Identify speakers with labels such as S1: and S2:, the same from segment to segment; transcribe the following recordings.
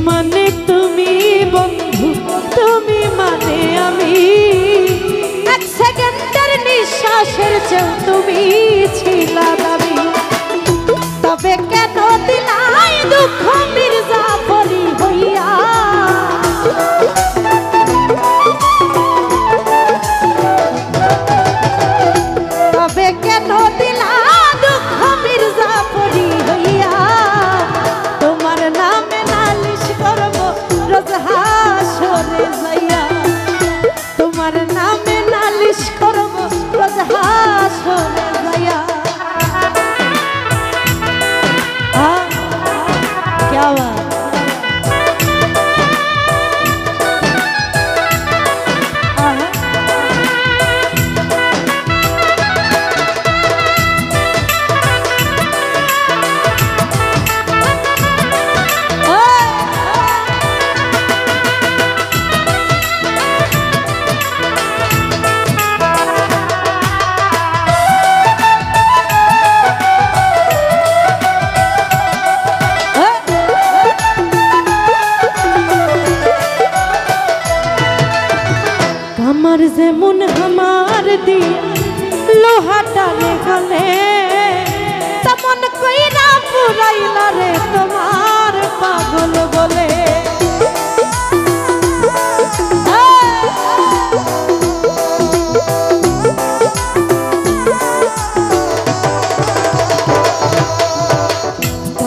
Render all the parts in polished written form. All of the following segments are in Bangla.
S1: মানে তুমি বন্ধু, তুমি মানে আমি, এক সেকেন্ডের নিঃশ্বাসের চেয়েও তুমি ছিলা দাবি। তবে কেন দিলাই দুঃখ মির্জাফরি হইয়া, তবে কেন দিলা দুঃখ মির্জাফরি হইয়া। তোমার নামে নালিশ করব রোজ হাসরে যাইয়া, তোমার নামে নালিশ করব রোজ হাসরে যাইয়া। क्या बात আমার যেমন আমার দি লোহাটা রে গলে, তেমন কইরা পুরাইলা রে তোমার পাগল বলে।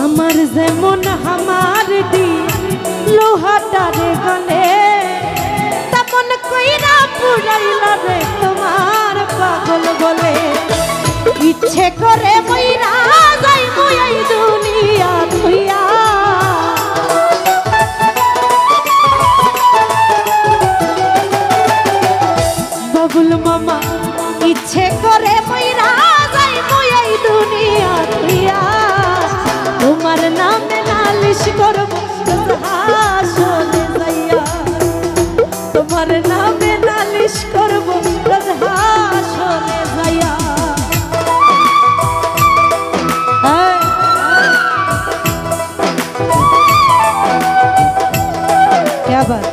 S1: আমার যেমন আমার দি লোহাটা রে গলে, তেমন কইরা পুরাইলা রে তোমার পাগল বলে। ইচ্ছে করে মইরা যাই মই দুনিয়া ধুইয়া, বাবুল মামা ইচ্ছে করে মইরা যাই মই দুনিয়া ধুইয়া। তোমার নামে নালিশ করব হাসরে যাইয়া, তোমার নামে নালিশ করব রোজ হাসরে যাইয়া। क्या बात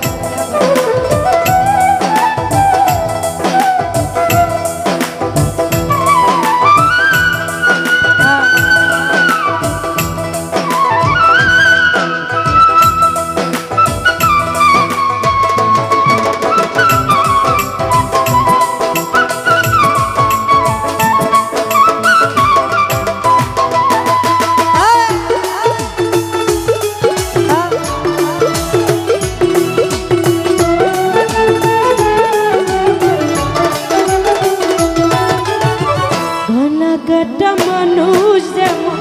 S1: মানুষ যেমন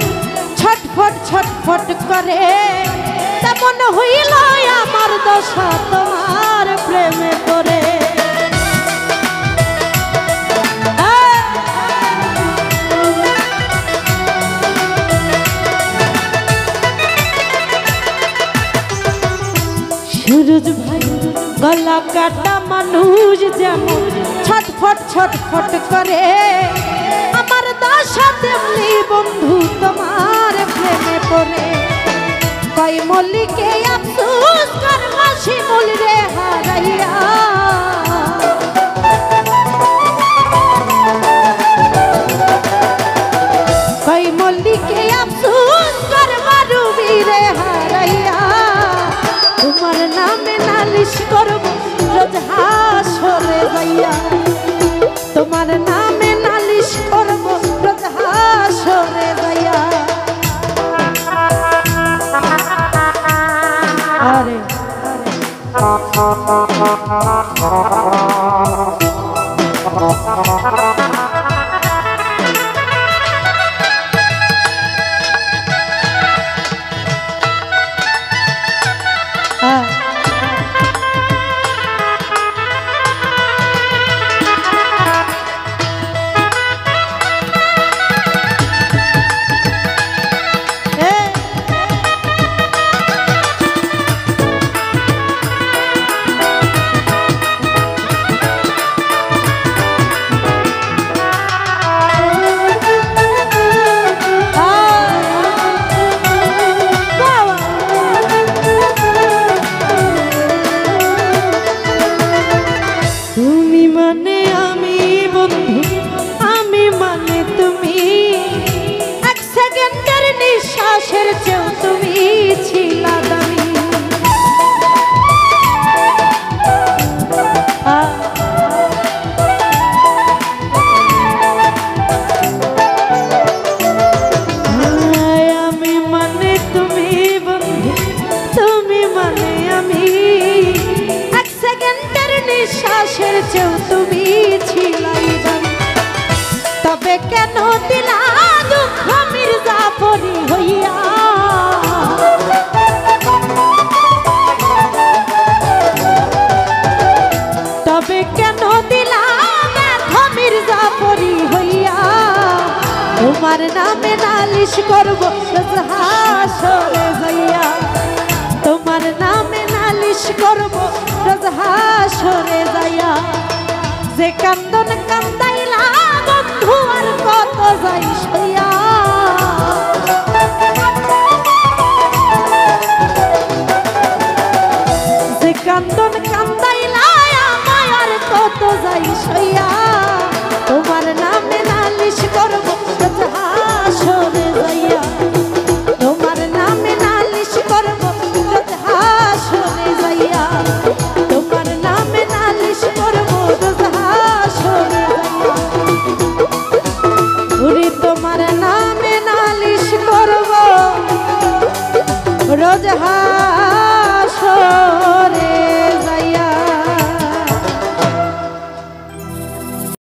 S1: ছটফট ছটফট করে, তেমন হইল আমার দশা তোমার প্রেমে পড়ে। সুরজ ভাই গলা কাটা মানুষ যেমন ছটফট ছটফট করে, আমার দশা তেমনি বন্ধু তোমার প্রেমে পড়ে। কই মল্লিকে আফসোস করবা শিমুল রে হারাইয়া, কই মল্লিকে আফসোস করবা রুবি রে হারাইয়া। তোমার নামে নালিশ করব রোজ হাসরে যাইয়া, তোমার নামে নালিশ করব রোজ হাসরে যাইয়া। আরে করব রোজ হাসরে যাইয়া তোমার নামে নালিশ করব রোজ হাসরে যাইয়া যে কান